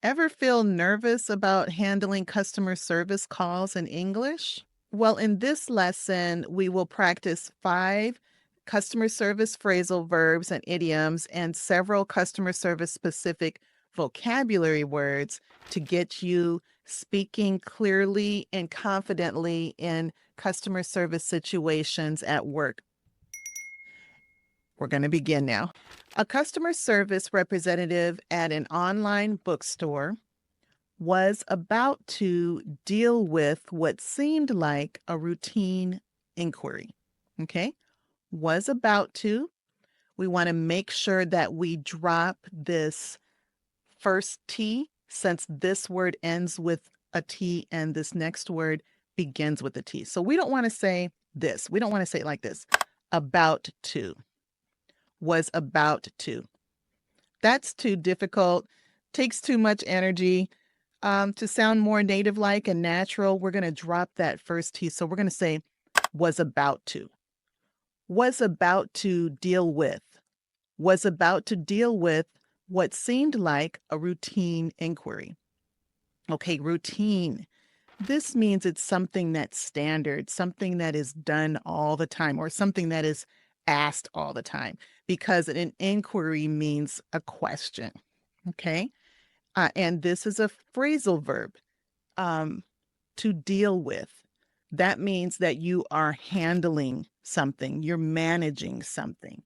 Ever feel nervous about handling customer service calls in English? Well, in this lesson, we will practice 5 customer service phrasal verbs and idioms and several customer service specific vocabulary words to get you speaking clearly and confidently in customer service situations at work. We're going to begin now. A customer service representative at an online bookstore was about to deal with what seemed like a routine inquiry. Okay. Was about to. We want to make sure that we drop this first T since this word ends with a T and this next word begins with a T. So we don't want to say this. We don't want to say it like this. About to. Was about to. That's too difficult. Takes too much energy. To sound more native-like and natural, we're going to drop that first T. So we're going to say was about to. Was about to deal with. Was about to deal with what seemed like a routine inquiry. Okay, routine. This means it's something that's standard, something that is done all the time, or something that is asked all the time, because an inquiry means a question. Okay. And this is a phrasal verb, um, to deal with. That means that you are handling something, you're managing something.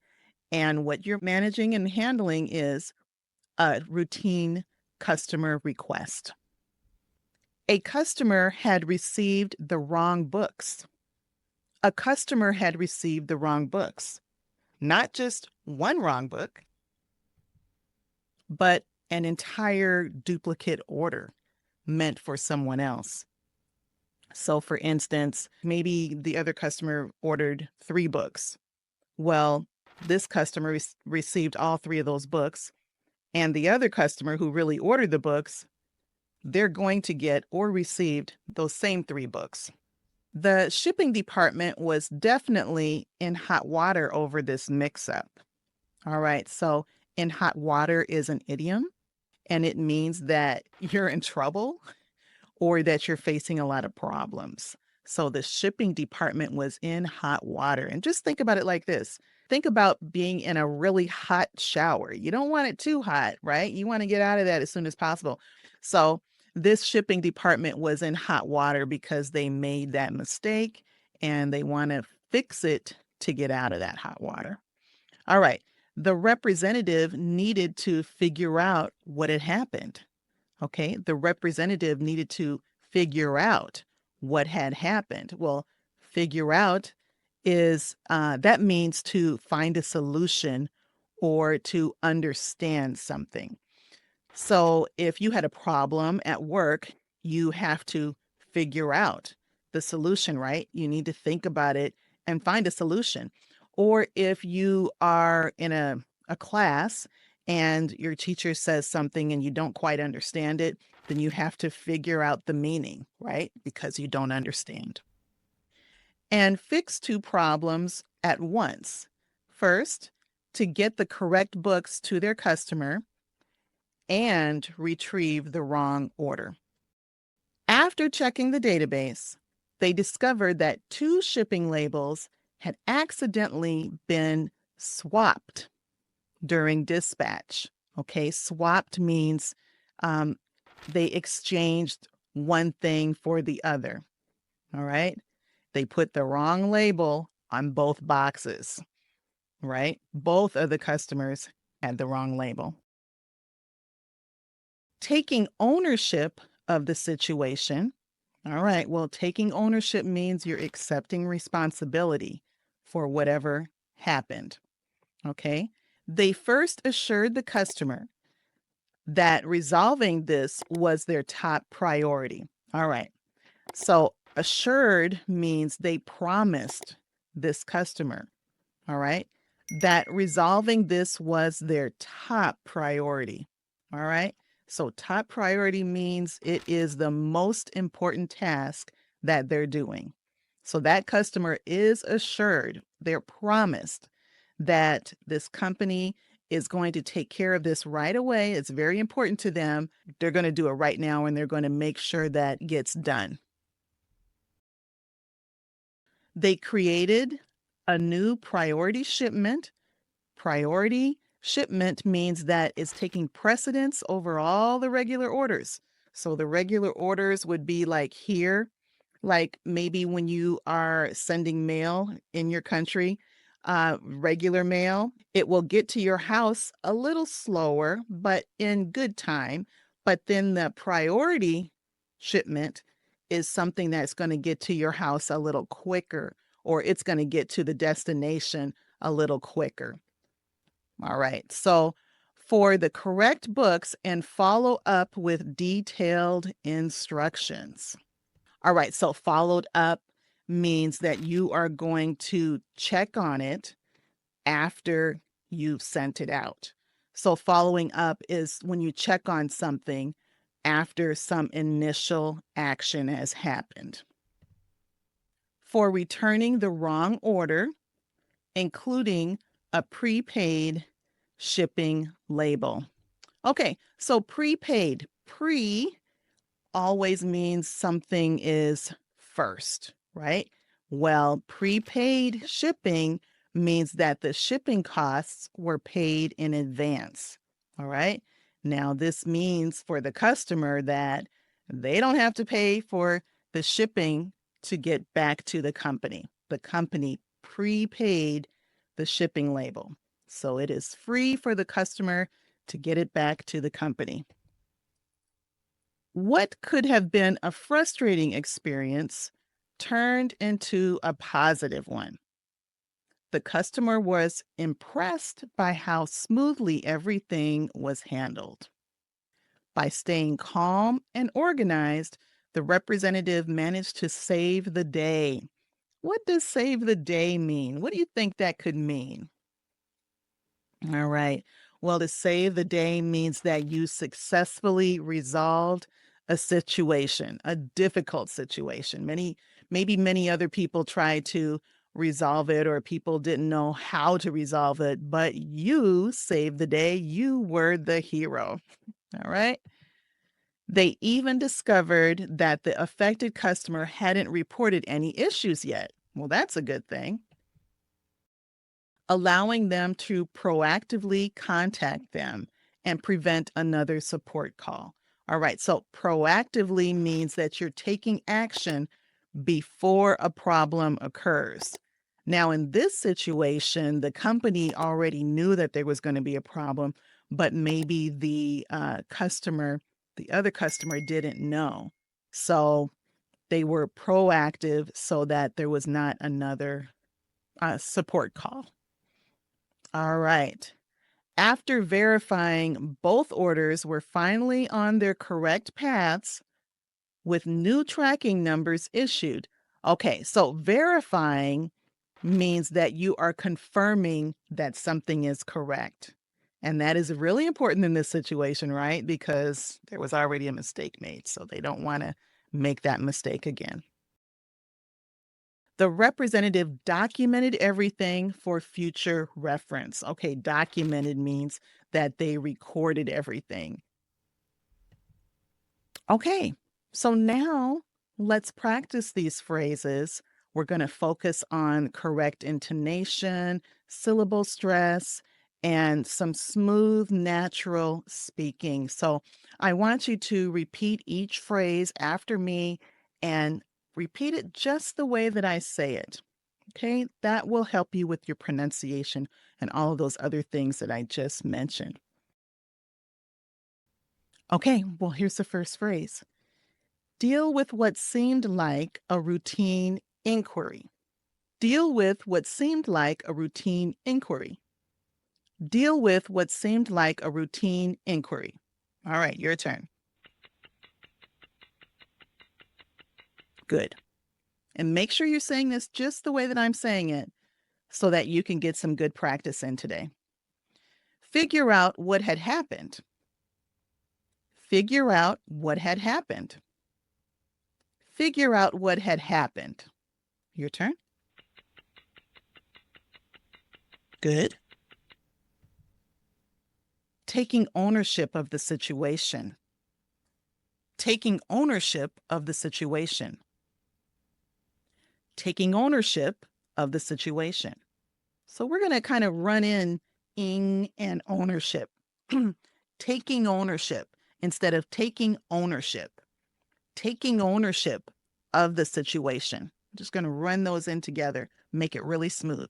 And what you're managing and handling is a routine customer request. A customer had received the wrong books. A customer had received the wrong books. Not just one wrong book, but an entire duplicate order meant for someone else. So, for instance, maybe the other customer ordered 3 books. Well, this customer received all 3 of those books, and the other customer who really ordered the books, they're going to get or received those same 3 books. The shipping department was definitely in hot water over this mix-up. All right, so in hot water is an idiom, and it means that you're in trouble or that you're facing a lot of problems. So the shipping department was in hot water. And just think about it like this. Think about being in a really hot shower. You don't want it too hot, right? You want to get out of that as soon as possible. So this shipping department was in hot water because they made that mistake and they want to fix it to get out of that hot water. All right. The representative needed to figure out what had happened. Okay, the representative needed to figure out what had happened. Well, figure out is that means to find a solution or to understand something. So if you had a problem at work, you have to figure out the solution, right? You need to think about it and find a solution. Or if you are in a class and your teacher says something and you don't quite understand it, then you have to figure out the meaning, right? Because you don't understand. And fix 2 problems at once. First, to get the correct books to their customer and retrieve the wrong order. After checking the database, they discovered that 2 shipping labels had accidentally been swapped during dispatch. Okay, swapped means um, they exchanged one thing for the other. All right, they put the wrong label on both boxes, right? Both of the customers had the wrong label. Taking ownership of the situation. All right, well, taking ownership means you're accepting responsibility for whatever happened. Okay, they first assured the customer that resolving this was their top priority. All right. So assured means they promised this customer, all right, that resolving this was their top priority. All right. So top priority means it is the most important task that they're doing. So that customer is assured, they're promised that this company is going to take care of this right away. It's very important to them. They're going to do it right now, and they're going to make sure that gets done. They created a new priority shipment. Priority shipment means that it's taking precedence over all the regular orders. So the regular orders would be like here, like maybe when you are sending mail in your country, regular mail, it will get to your house a little slower, but in good time. But then the priority shipment is something that's going to get to your house a little quicker, or it's going to get to the destination a little quicker. All right. So for the correct books and follow up with detailed instructions. All right. So followed up means that you are going to check on it after you've sent it out. So following up is when you check on something after some initial action has happened. For returning the wrong order, including a prepaid shipping label. Okay, so prepaid. Pre always means something is first, right? Well, prepaid shipping means that the shipping costs were paid in advance. All right. Now, this means for the customer that they don't have to pay for the shipping to get back to the company. The company prepaid the shipping label. So it is free for the customer to get it back to the company. What could have been a frustrating experience turned into a positive one? The customer was impressed by how smoothly everything was handled. By staying calm and organized, the representative managed to save the day. What does save the day mean? What do you think that could mean? All right. Well, to save the day means that you successfully resolved a situation, a difficult situation. Maybe many other people tried to resolve it, or people didn't know how to resolve it, but you saved the day. You were the hero. All right. They even discovered that the affected customer hadn't reported any issues yet. Well, that's a good thing. Allowing them to proactively contact them and prevent another support call. All right, so proactively means that you're taking action before a problem occurs. Now, in this situation, the company already knew that there was going to be a problem, but maybe the other customer didn't know. So they were proactive so that there was not another support call. All right. After verifying both orders were finally on their correct paths with new tracking numbers issued. Okay, so verifying means that you are confirming that something is correct. And that is really important in this situation, right? Because there was already a mistake made, so they don't want to make that mistake again. The representative documented everything for future reference. Okay, documented means that they recorded everything. Okay, so now let's practice these phrases. We're going to focus on correct intonation, syllable stress, and some smooth, natural speaking. So I want you to repeat each phrase after me and repeat it just the way that I say it. Okay, that will help you with your pronunciation and all of those other things that I just mentioned. Okay, well, here's the first phrase. Deal with what seemed like a routine inquiry. Deal with what seemed like a routine inquiry. Deal with what seemed like a routine inquiry. All right, your turn. Good. And make sure you're saying this just the way that I'm saying it so that you can get some good practice in today. Figure out what had happened. Figure out what had happened. Figure out what had happened. Your turn. Good. taking ownership of the situation. Taking ownership of the situation. Taking ownership of the situation. So we're going to kind of run in ing and ownership. Taking ownership instead of taking ownership. Taking ownership of the situation. I'm just going to run those in together, make it really smooth.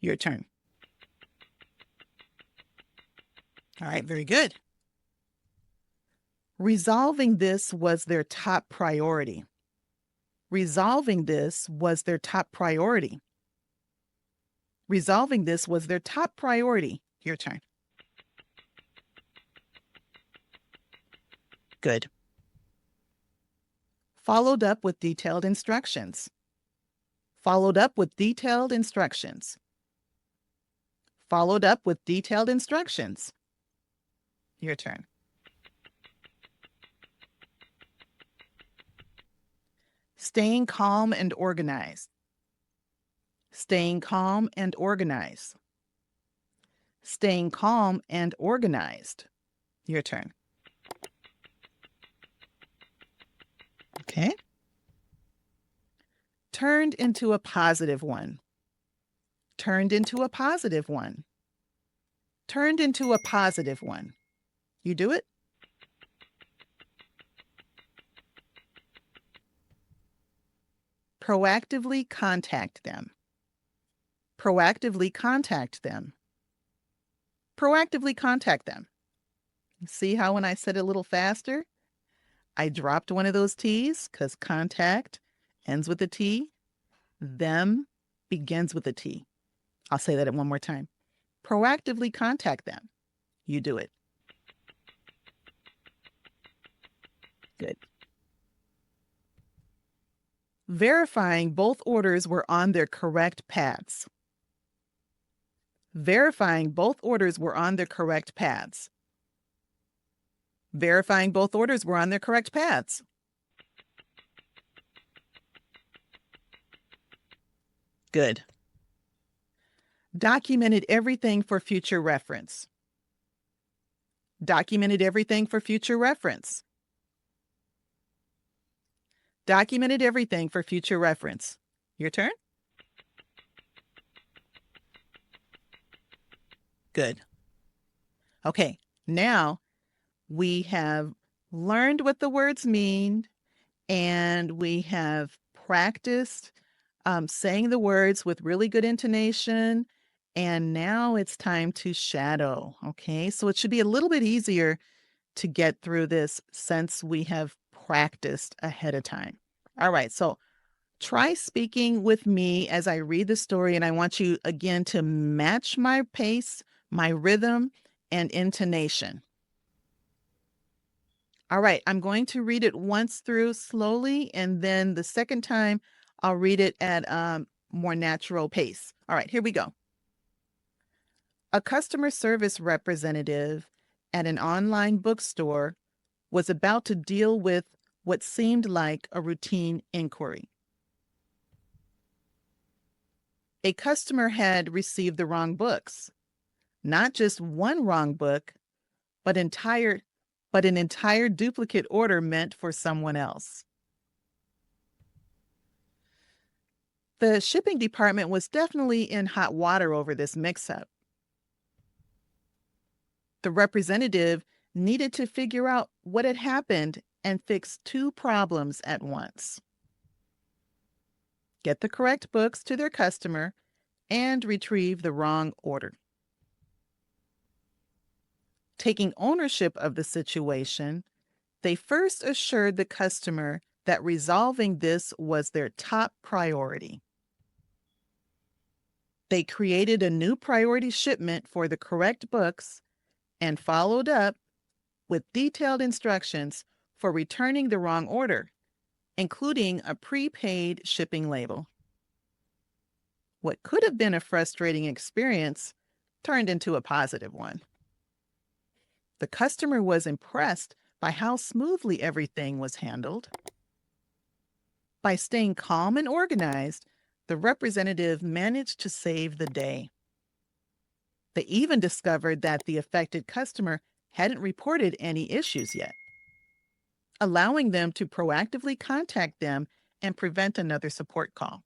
Your turn. All right, very good. Resolving this was their top priority. Resolving this was their top priority. Resolving this was their top priority. Your turn. Good. Followed up with detailed instructions. Followed up with detailed instructions. Followed up with detailed instructions. Your turn. Staying calm and organized. Staying calm and organized. Staying calm and organized. Your turn. Okay. Turned into a positive one. Turned into a positive one. Turned into a positive one. You do it? Proactively contact them. Proactively contact them. Proactively contact them. See how when I said it a little faster, I dropped one of those T's because contact ends with a T. Them begins with a T. I'll say that one more time. Proactively contact them. You do it. Good. Verifying both orders were on their correct paths. Verifying both orders were on their correct paths. Verifying both orders were on their correct paths. Good. Documented everything for future reference. Documented everything for future reference. Documented everything for future reference. Your turn. Good. Okay, now we have learned what the words mean and we have practiced saying the words with really good intonation. And now it's time to shadow. Okay, so it should be a little bit easier to get through this since we have practiced ahead of time. All right, so try speaking with me as I read the story, and I want you again to match my pace, my rhythm, and intonation. All right, I'm going to read it once through slowly, and then the second time I'll read it at a more natural pace. All right, here we go. A customer service representative at an online bookstore was about to deal with what seemed like a routine inquiry. A customer had received the wrong books. Not just one wrong book, but an entire duplicate order meant for someone else. The shipping department was definitely in hot water over this mix-up. The representative needed to figure out what had happened and fix two problems at once. Get the correct books to their customer and retrieve the wrong order. Taking ownership of the situation, they first assured the customer that resolving this was their top priority. They created a new priority shipment for the correct books and followed up with detailed instructions for returning the wrong order, including a prepaid shipping label. What could have been a frustrating experience turned into a positive one. The customer was impressed by how smoothly everything was handled. By staying calm and organized, the representative managed to save the day. They even discovered that the affected customer hadn't reported any issues yet, allowing them to proactively contact them and prevent another support call.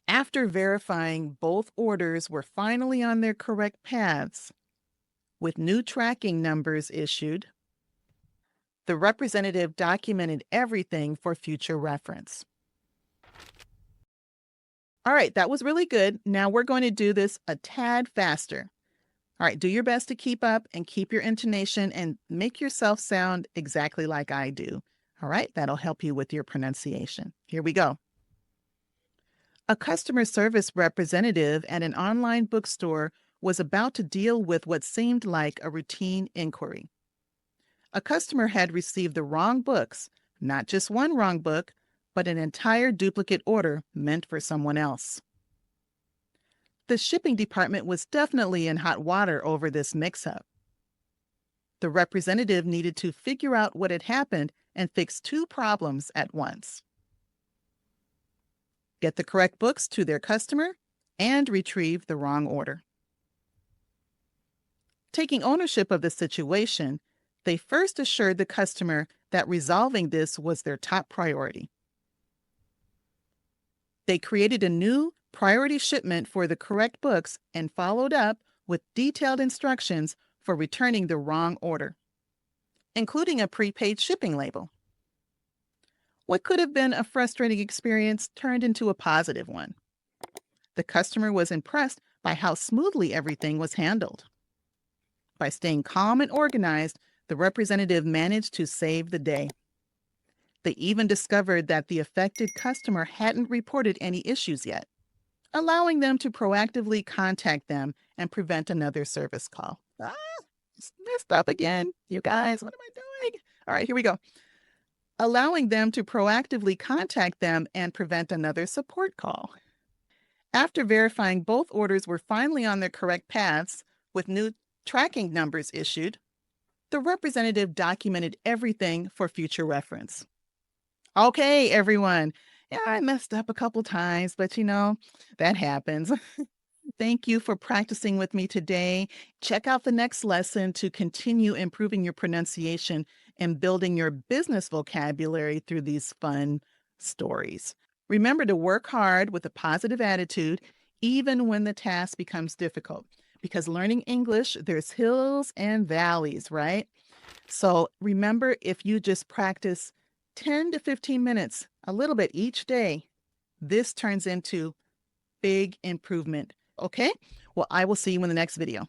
After verifying both orders were finally on their correct paths, with new tracking numbers issued, the representative documented everything for future reference. All right, that was really good. Now we're going to do this a tad faster. All right, do your best to keep up and keep your intonation and make yourself sound exactly like I do. All right, that'll help you with your pronunciation. Here we go. A customer service representative at an online bookstore was about to deal with what seemed like a routine inquiry. A customer had received the wrong books, not just one wrong book, but an entire duplicate order meant for someone else. The shipping department was definitely in hot water over this mix-up. The representative needed to figure out what had happened and fix two problems at once: get the correct books to their customer and retrieve the wrong order. Taking ownership of the situation, they first assured the customer that resolving this was their top priority. They created a new priority shipment for the correct books and followed up with detailed instructions for returning the wrong order, including a prepaid shipping label. What could have been a frustrating experience turned into a positive one. The customer was impressed by how smoothly everything was handled. By staying calm and organized, the representative managed to save the day. They even discovered that the affected customer hadn't reported any issues yet, allowing them to proactively contact them and prevent another service call. It's messed up again. You guys, what am I doing? All right, here we go. Allowing them to proactively contact them and prevent another support call. After verifying both orders were finally on their correct paths, with new tracking numbers issued, the representative documented everything for future reference. Okay, everyone. Yeah, I messed up a couple times, but that happens. Thank you for practicing with me today. Check out the next lesson to continue improving your pronunciation and building your business vocabulary through these fun stories. Remember to work hard with a positive attitude, even when the task becomes difficult, because learning English, there's hills and valleys, right? So remember, if you just practice 10 to 15 minutes, a little bit each day, this turns into big improvement. Okay? Well, I will see you in the next video.